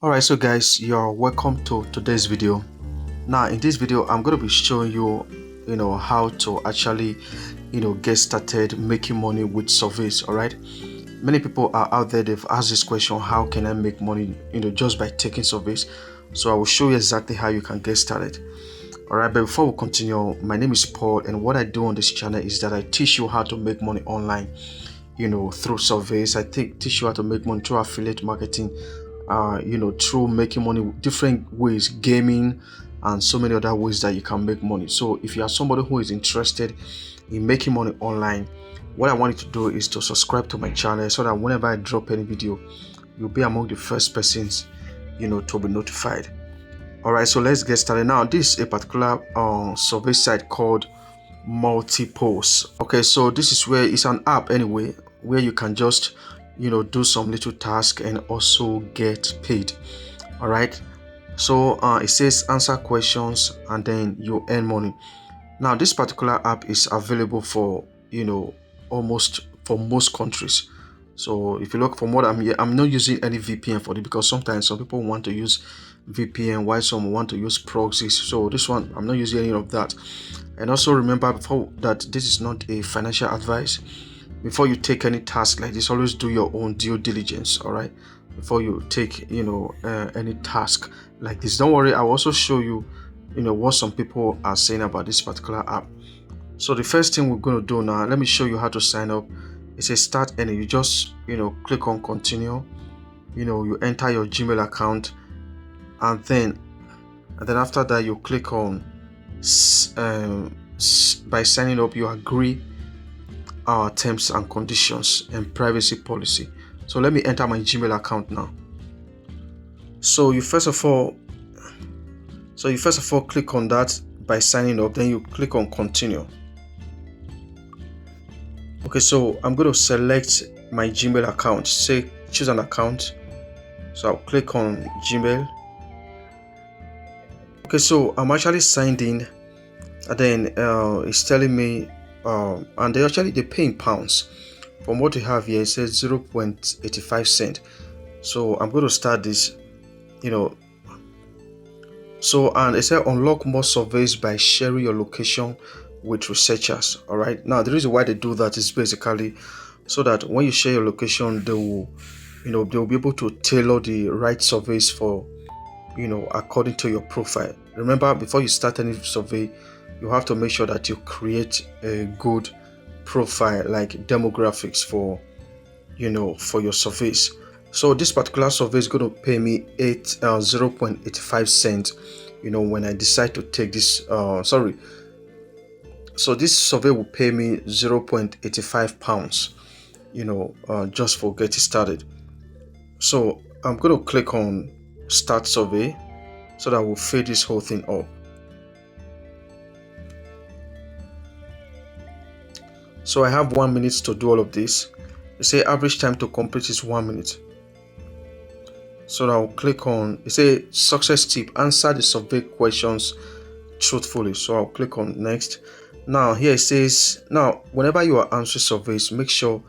Alright, so guys, you're welcome to today's video. Now in this video I'm going to be showing you how to actually get started making money with surveys. Alright, many people are out there, they've asked this question: how can I make money just by taking surveys? So I will show you exactly how you can get started. Alright, but before we continue, my name is Paul, and what I do on this channel is that I teach you how to make money online through surveys. I teach you how to make money through affiliate marketing, through making money different ways, gaming, and so many other ways that you can make money. So if you are somebody who is interested in making money online, what I want you to do is to subscribe to my channel so that whenever I drop any video, you'll be among the first persons to be notified. All right, so let's get started. Now this is a particular survey site called MultiPolls. Okay, so this is where it's an app anyway, where you can just do some little task and also get paid. All right, so it says answer questions and then you earn money. Now this particular app is available for almost for most countries. So if you look, from what I'm not using any VPN for it, because sometimes some people want to use VPN while some want to use proxies. So this one, I'm not using any of that. And also remember before that this is not a financial advice. Before you take any task like this, always do your own due diligence. All right, before you take any task like this. Don't worry, I'll also show you what some people are saying about this particular app. So the first thing we're going to do now, let me show you how to sign up. It says start any. You just click on continue. You enter your Gmail account, and then after that you click on by signing up you agree our terms and conditions and privacy policy. So let me enter my Gmail account now. So you first of all click on that by signing up, then you click on continue. Okay, so I'm going to select my Gmail account. Say choose an account. So I'll click on Gmail. Okay, so I'm actually signed in, and then it's telling me and they pay in pounds. From what we have here, it says 0.85 cent. So I'm going to start this, so, and it said unlock more surveys by sharing your location with researchers. All right, now the reason why they do that is basically so that when you share your location, they will be able to tailor the right surveys for according to your profile. Remember, before you start any survey, you have to make sure that you create a good profile, like demographics for for your surveys. So this particular survey is going to pay me 0.85 cents when I decide to take this so this survey will pay me 0.85 pounds just for getting started. So I'm going to click on start survey so that we'll fill this whole thing up. So I have 1 minute to do all of this. They say average time to complete is 1 minute. So I'll click on, it say success tip, answer the survey questions truthfully. So I'll click on next. Now here it says, now whenever you are answering surveys, make sure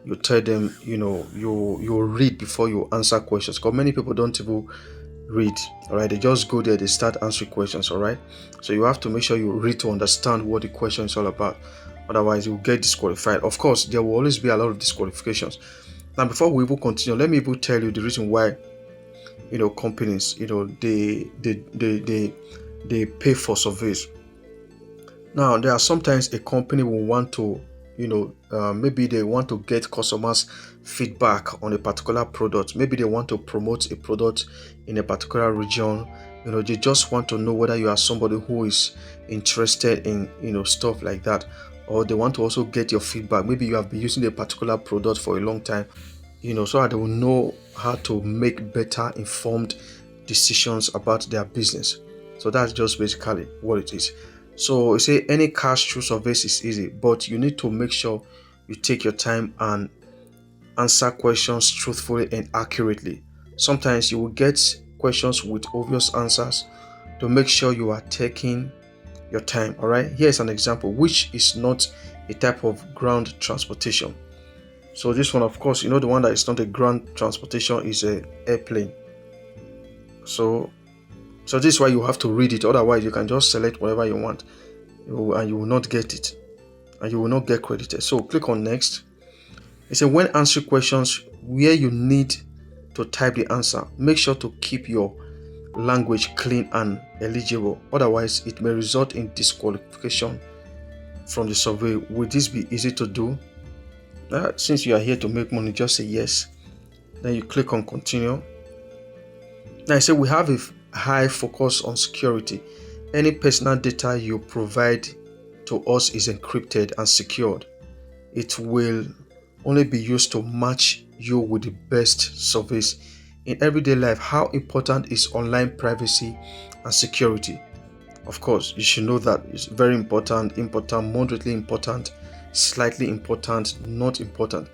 you tell them you read before you answer questions, because many people don't even read. All right, they just go there, they start answering questions. All right, so you have to make sure you read to understand what the question is all about, otherwise you will get disqualified. Of course, there will always be a lot of disqualifications. Now before we even continue, let me even tell you the reason why companies they pay for surveys. Now there are sometimes a company will want to maybe they want to get customers feedback on a particular product. Maybe they want to promote a product in a particular region. They just want to know whether you are somebody who is interested in stuff like that, or they want to also get your feedback. Maybe you have been using a particular product for a long time, so that they will know how to make better informed decisions about their business. So that's just basically what it is. So you say any cash through surveys is easy, but you need to make sure you take your time and answer questions truthfully and accurately. Sometimes you will get questions with obvious answers. To make sure you are taking your time. All right, here's an example, which is not a type of ground transportation. So this one, of course, the one that is not a ground transportation is a airplane. So this is why you have to read it. Otherwise you can just select whatever you want, and you will not get it, and you will not get credited. So click on next. It says when answering questions where you need to type the answer, make sure to keep your language clean and eligible. Otherwise it may result in disqualification from the survey. Will this be easy to do? Since you are here to make money, just say yes. Then you click on continue. Now I say we have a high focus on security. Any personal data you provide to us is encrypted and secured. It will only be used to match you with the best service. In everyday life, how important is online privacy and security? Of course, you should know that it's very important, moderately important, slightly important, not important.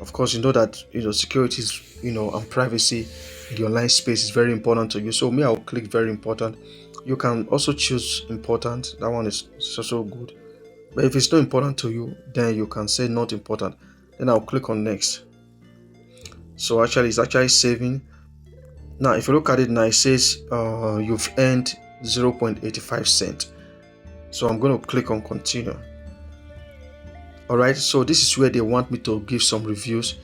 Of course, you know that security is, and privacy in the online space is very important to you. So me, I'll click very important. You can also choose important. That one is also good. But if it's not important to you, then you can say not important. Then I'll click on next. So actually, it's actually saving. Now, if you look at it now, it says you've earned 0.85 cents. So I'm going to click on continue. Alright, so this is where they want me to give some reviews.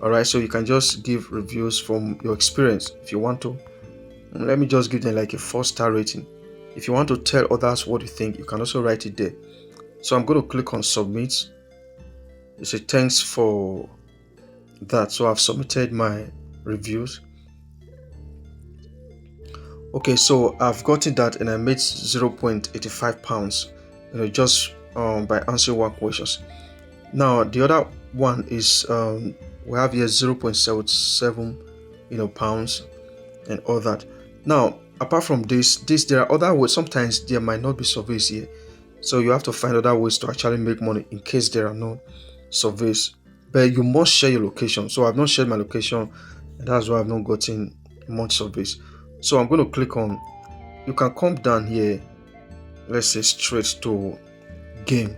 Alright, so you can just give reviews from your experience if you want to. Let me just give them like a 4-star rating. If you want to tell others what you think, you can also write it there. So I'm going to click on submit. It says thanks for that. So I've submitted my reviews. Okay, so I've gotten that and I made 0.85 pounds, just by answering one questions. Now the other one is we have here 0.77 pounds and all that. Now apart from this there are other ways. Sometimes there might not be surveys here, so you have to find other ways to actually make money in case there are no surveys, but you must share your location. So I've not shared my location, and that's why I've not gotten much surveys. So I'm going to click on, you can come down here, let's say straight to game.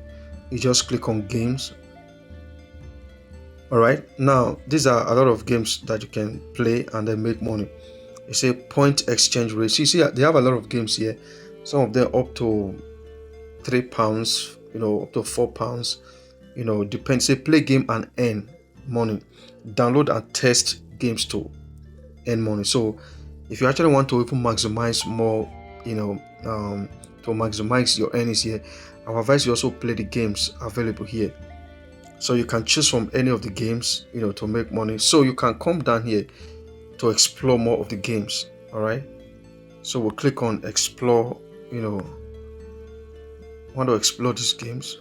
You just click on games. Alright, now these are a lot of games that you can play and then make money. You say point exchange rate. So you see they have a lot of games here, some of them up to £3, up to £4, depends. Say play game and earn money, download and test games to earn money. So if you actually want to even maximize more, to maximize your earnings here, I would advise you also play the games available here. So you can choose from any of the games, to make money. So you can come down here to explore more of the games. All right. So we'll click on explore. Want to explore these games.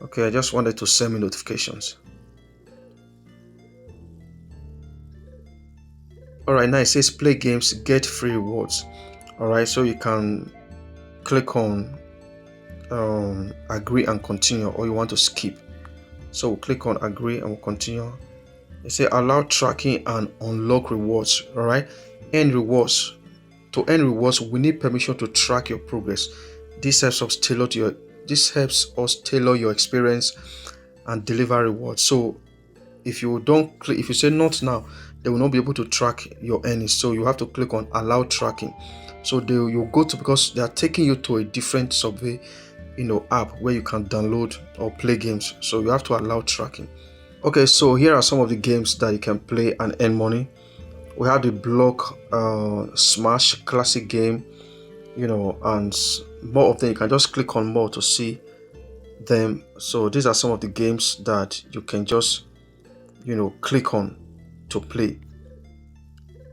Okay, I just wanted to send me notifications. Alright, now it says play games, get free rewards. Alright, so you can click on agree and continue, or you want to skip. So we'll click on agree and we'll continue. It says allow tracking and unlock rewards. Alright, earn rewards. To earn rewards, we need permission to track your progress. This helps us tailor your experience and deliver rewards. So if you say not now, they will not be able to track your earnings. So you have to click on allow tracking. So you'll go to, because they are taking you to a different survey app where you can download or play games. So you have to allow tracking. Okay, so here are some of the games that you can play and earn money. We have the block smash classic game, and more of them. You can just click on more to see them. So these are some of the games that you can just click on to play.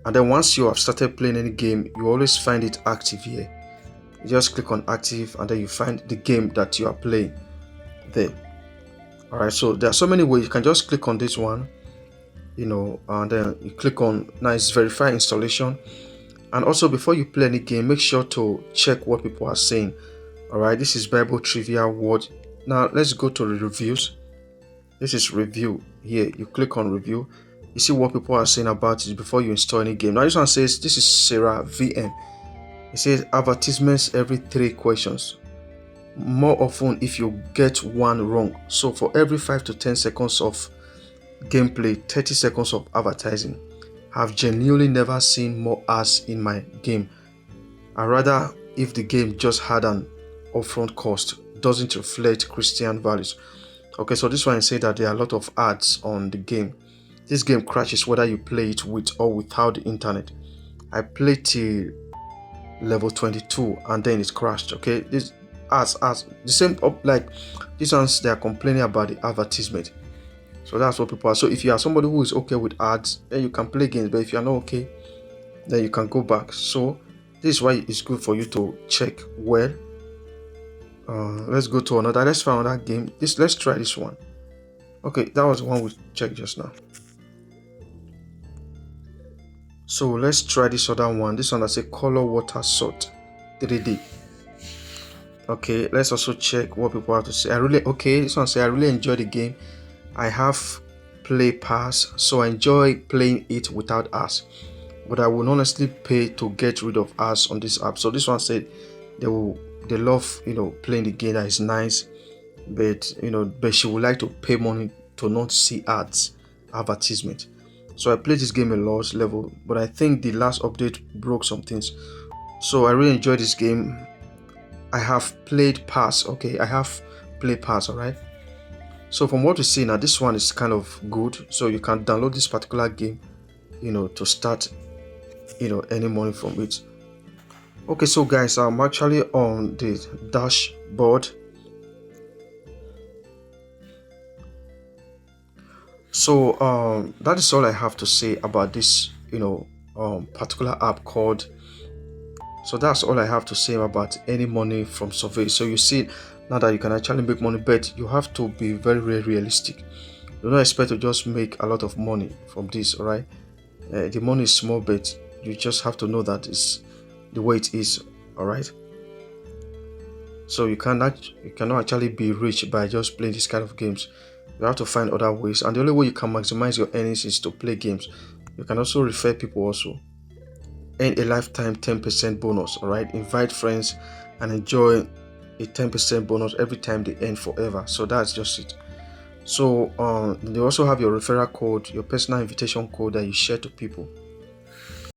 And then once you have started playing any game, you always find it active here. You just click on active and then you find the game that you are playing there. Alright, so there are so many ways. You can just click on this one, and then you click on, now it's verify installation. And also before you play any game, make sure to check what people are saying. Alright, this is Bible trivia word. Now let's go to the reviews. This is review here. You click on review. You see what people are saying about it before you install any game. Now this one says, this is Sarah VM. It says advertisements every 3 questions. More often if you get one wrong. So for every 5 to 10 seconds of gameplay, 30 seconds of advertising. have genuinely never seen more ads in my game. I rather if the game just had an upfront cost, doesn't reflect Christian values. Okay, so this one say that there are a lot of ads on the game. This game crashes whether you play it with or without the internet. I played till level 22 and then it crashed. Okay, this as the same up like these ones, they are complaining about the advertisement. So that's what people are. So if you are somebody who is okay with ads, then you can play games, but if you are not okay, then you can go back. So this is why it's good for you to check well. Let's go to another. Let's find another game. Let's try this one. Okay, that was the one we checked just now. So let's try this other one. This one I say color water salt 3D. Okay, let's also check what people have to say. This one say I really enjoy the game. I have play pass, so I enjoy playing it without ads, but I will honestly pay to get rid of ads on this app. So this one said they love playing the game, that is nice, but she would like to pay money to not see ads, advertisement. So I played this game a lot level, but I think the last update broke some things. So I really enjoyed this game. I have played pass. Okay, I have play pass. All right. So from what we see now, this one is kind of good. So you can download this particular game, to start, any money from it. Okay, so guys, I'm actually on the dashboard. So that is all I have to say about this, particular app called. So that's all I have to say about any money from survey. So you see now that you can actually make money, but you have to be very, very realistic. Do not expect to just make a lot of money from this. All right, the money is small, but you just have to know that it's the way it is. All right. So you cannot actually be rich by just playing this kind of games. You have to find other ways, and the only way you can maximize your earnings is to play games. You can also refer people also. Earn a lifetime 10% bonus. All right, invite friends and enjoy a 10% bonus every time they earn forever. So that's just it. So they also have your referral code, your personal invitation code that you share to people.